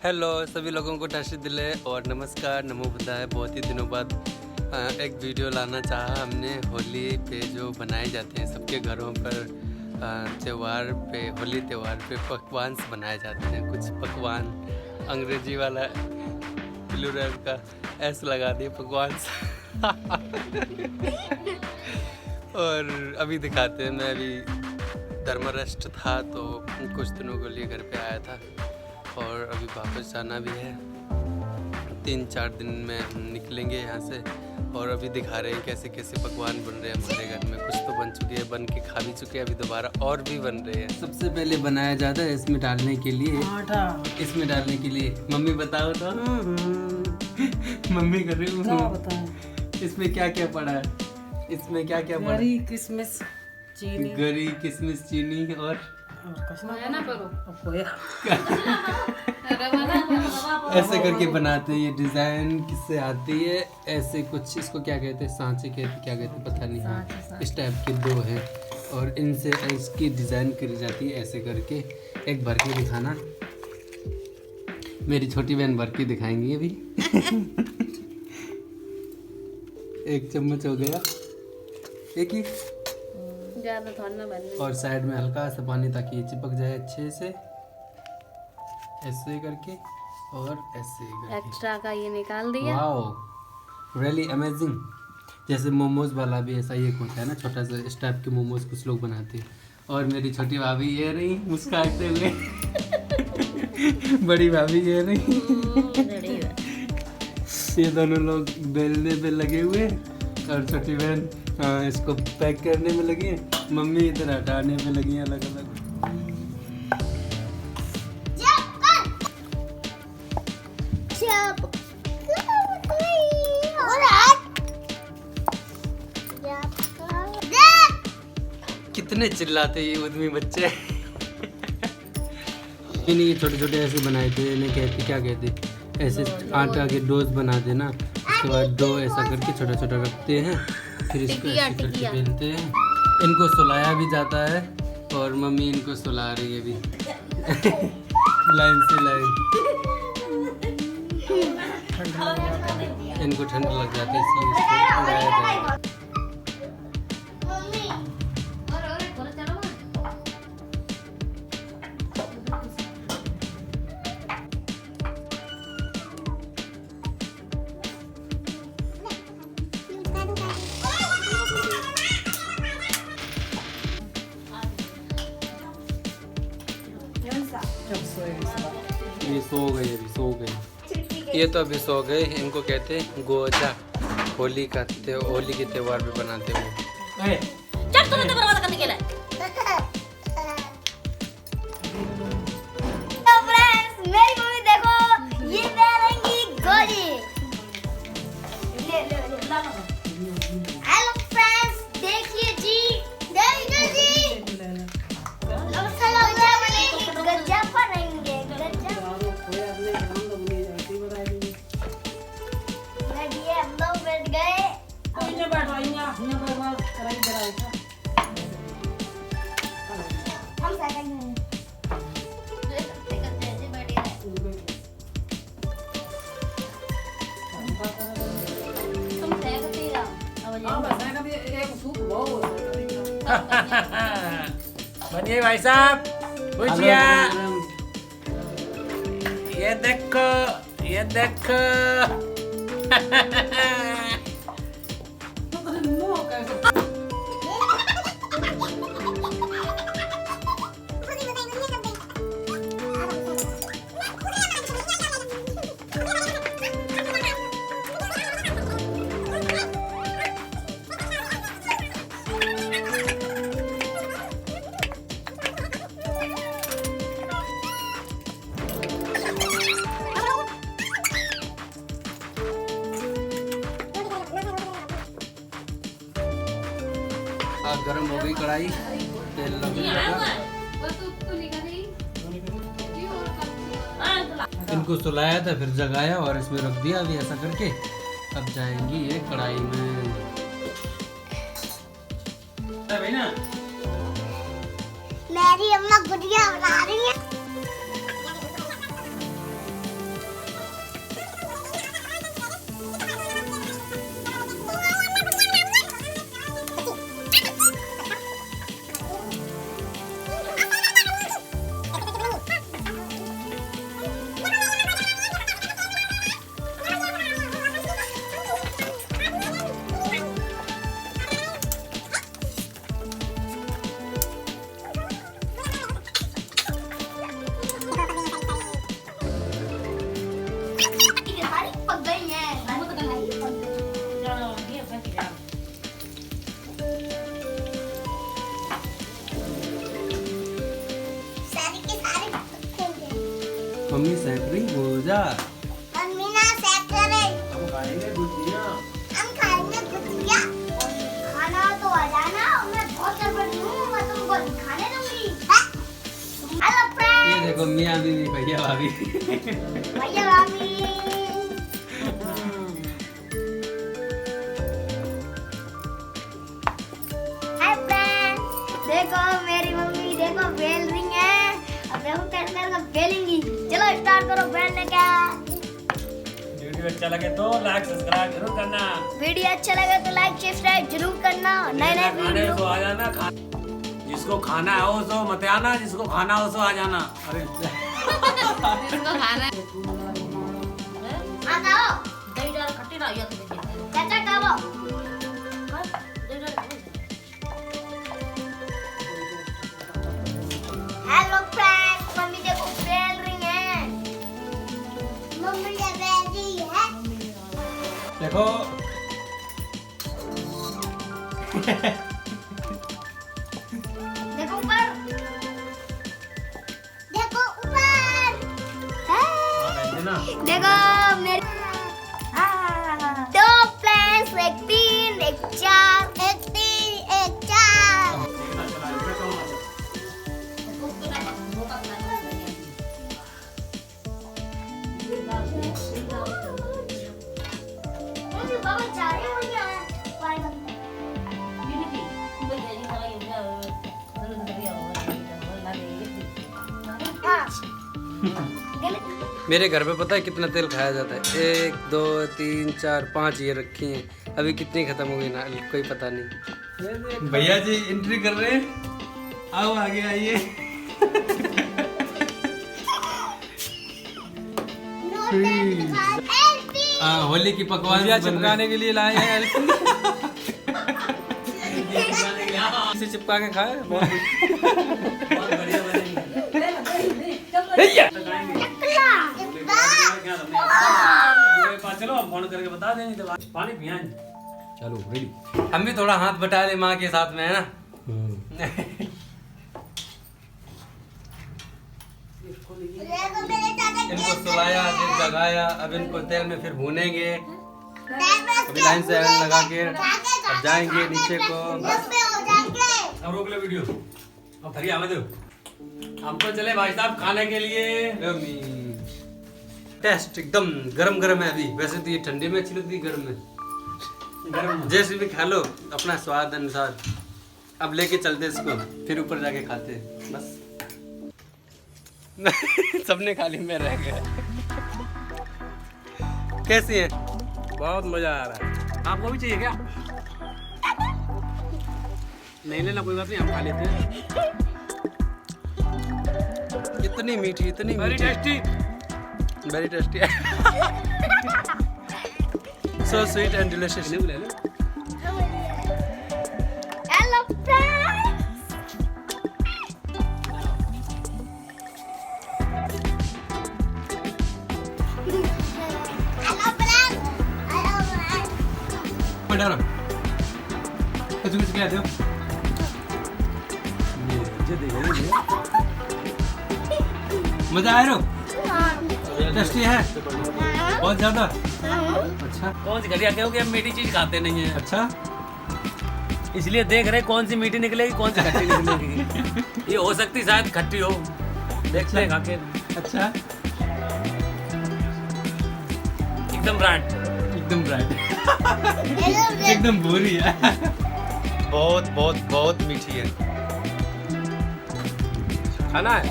Hello सभी लोगों को टाशी दिले और नमस्कार, नमो बुद्धाय। बहुत ही दिनों बाद एक वीडियो लाना चाहा हमने। होली पे जो बनाए जाते हैं सबके घरों पर त्यौहार पे, होली त्यौहार पे पकवान बनाए जाते हैं। कुछ पकवान अंग्रेजी वाला प्लूरल का एस लगा दिए पकवान और अभी दिखाते हैं। मैं अभी धर्मराष्ट्र था तो कुछ दिनों के लिए घर पे आया था और अभी वापस जाना भी है। 3-4 दिन में हम निकलेंगे यहाँ से और अभी दिखा रहे हैं कैसे कैसे पकवान बन रहे हैं हमारे घर में। कुछ तो बन चुके हैं, बन के खा भी चुके हैं, अभी दोबारा और भी बन रहे हैं। सबसे पहले बनाया जाता है इसमें डालने के लिए आटा। इसमें डालने के लिए मम्मी बताओ तो। मम्मी कर रही हूँ। इसमें क्या क्या पड़ा है? इसमें क्या क्या पड़ा? गरी, किशमिश, चीनी, गरी, किशमिश, चीनी और ऐसे करके बनाते हैं। ये डिजाइन किससे आती है? ऐसे कुछ, इसको क्या कहते हैं, सांचे कहते, क्या कहते हैं पता नहीं। इस टाइप के दो हैं और इनसे इसकी डिजाइन करी जाती है ऐसे करके। एक भर के दिखाना, मेरी छोटी बहन भर के दिखाएंगी अभी। एक चम्मच हो गया, एक ही ज़्यादा थोड़ा ना बनने। और साइड में हल्का सा पानी ताकि ये चिपक जाए अच्छे से, ऐसे करके और ऐसे करके। एक्स्ट्रा का ये निकाल दिया। Wow, really amazing. जैसे मोमोज वाला भी ऐसा ही एक होता है ना, छोटा सा इस टाइप के मोमोज कुछ लोग बनाते हैं। और मेरी छोटी भाभी ये रही मुस्कुराते हुए। बड़ी भाभी ये रही। ये दोनों लोग बेलने पे लगे हुए और छोटी बहन इसको पैक करने में लगी है। मम्मी इधर हटाने में लगी है अलग अलग। कितने चिल्लाते ये उद्यमी बच्चे। ये छोटे छोटे ऐसे बनाए थे, इन्हें कहते क्या कहते, ऐसे आटा के डोज बना देना। उसके बाद डो ऐसा करके छोटा छोटा रखते हैं, फिर इसको ऐसे करके बेलते हैं। इनको सुलाया भी जाता है और मम्मी इनको सुला रही है अभी। लाइन से लाइन। इनको ठंड लग जाती है इसलिए इसको उड़ाया जाएगा। ये सो गए, अभी सो गए। ये तो अभी सो गए। इनको कहते हैं गोजा। होली का होली के त्योहार पे बनाते हैं। चल तुम्हें तो बर्बाद करने के लिए। तो फ्रेंड्स, मेरी मम्मी देखो ये डालेंगी गोली। हेलो फ्रेंड्स, देखिए जी, देखिए जी। गज्जा बनेंगे, गज्जा। हम लोग बैठ गए। हम सेकंड में बनिए भाई साहब, पूछिया। ये देखो, ये देखो। गरम हो गई कढ़ाई, तेल लगने लगा। इनको सुलाया था, फिर जगाया और इसमें रख दिया अभी ऐसा करके। अब जाएंगी ये कढ़ाई में। मेरी अम्मा गुजिया बना रही है। मम्मी सेक रही भूजा। मम्मी ना सेक करे। हम खाएंगे गुजिया। हम खाएंगे गुजिया। खाना तो आ जाना, मैं बहुत सरबत हूँ, मैं तुमको खाने दूंगी। Hello friend. ये देखो मियाँ बीवी भैया भाभी। भैया भाभी। हाय फ्रेंड, देखो मेरी मम्मी देखो बेल रही है। अब देखो कैसे कैसे बेलेंगी। चलो स्टार्ट करो बेलने का। वीडियो अच्छा लगे तो लाइक सब्सक्राइब जरूर करना। वीडियो अच्छा लगे तो लाइक सब्सक्राइब जरूर करना। नए नए खाने वीडियो तो आ जाना। जिसको खाना है वो सो मत आना, जिसको खाना हो सो आ जाना। अरे बताओ चाचा खाओ। हेलो फ्रेंड्स, मम्मी देखो बेल रही है। मम्मी ये बेल रही है। देखो देखो ऊपर। देखो ऊपर। ना देखो मेरे दो प्लस एक तीन एक चार एक तीन एक चार। बाबा चार ही हो गया है। मेरे घर पे पता है कितना तेल खाया जाता है? 1 2 3 4 5 ये रखी हैं। अभी कितनी खत्म हो गई ना कोई पता नहीं। भैया जी एंट्री कर रहे हैं। आओ आगे आइए। होली की पकवान चिपकाने के लिए लाए हैं। इसे चिपका के खाए बहुत बढ़िया बनेगी। चलो हम फोन करके बता देंगे तो पानी पिया। चलो रेडी। हम भी थोड़ा हाथ बटा ले माँ के साथ में है ना। इनको सुलाया फिर जगाया, अब इनको तेल में फिर भूनेंगे। अभी लाइन से लगा के अब जाएंगे नीचे को। अब रोक ले वीडियो। अब थरी आवे दो। हम तो चले भाई साहब खाने के लिए। टेस्ट एकदम गरम गरम है अभी। वैसे तो ये ठंडे में अच्छी लगती है, गरम में गरम जैसे भी खा लो अपना स्वाद अनुसार। अब लेके चलते इसको, फिर ऊपर जाके खाते बस। सबने खा ली, मैं रह गया। कैसी है? बहुत मजा आ रहा है। आपको भी चाहिए क्या? नहीं लेना कोई बात नहीं, हम खा लेते हैं। इतनी मीठी, इतनी वेरी मीठी, tasty. Very tasty. So sweet and delicious. ले लो। Hello friends. डालो कुछ कुछ क्या दो। मजा आया रो? टेस्टी है बहुत ज्यादा। अच्छा कौन सी घटिया क्योंकि हम मीठी चीज खाते नहीं है, अच्छा इसलिए देख रहे कौन सी मीठी निकलेगी कौन सी खट्टी निकलेगी। ये हो सकती शायद खट्टी हो, देखते हैं खा के। अच्छा एकदम ब्रांड। एकदम ब्राइट। एकदम बुरी है। बहुत बहुत बहुत मीठी है। खाना है।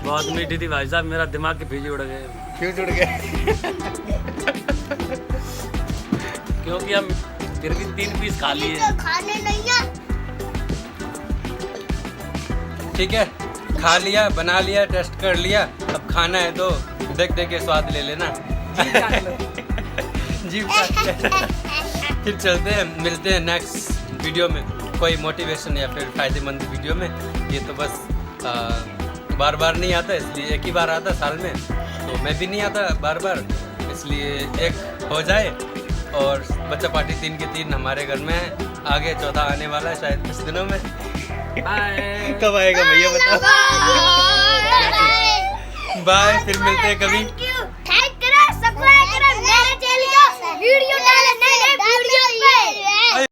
बहुत मीठी थी भाई साहब, मेरा दिमाग के भीजे उड़ गए। क्यों जुड़ गए? क्योंकि हम फिर भी 3 पीस खा लिए। खाने नहीं है। ठीक है, खा लिया, बना लिया, टेस्ट कर लिया, अब खाना है तो देख देख के स्वाद ले लेना। जीभ काट ले। फिर चलते हैं, मिलते हैं नेक्स्ट वीडियो में कोई मोटिवेशन या फिर फायदेमंद वीडियो में। ये तो बस बार बार नहीं आता, इसलिए एक ही बार आता साल में, तो मैं भी नहीं आता बार बार, इसलिए एक हो जाए। और बच्चा पार्टी 3 के 3 हमारे घर में है, आगे चौथा आने वाला है शायद कुछ दिनों में। बाय। कब आएगा भैया बताओ। बाय, फिर मिलते हैं कभी।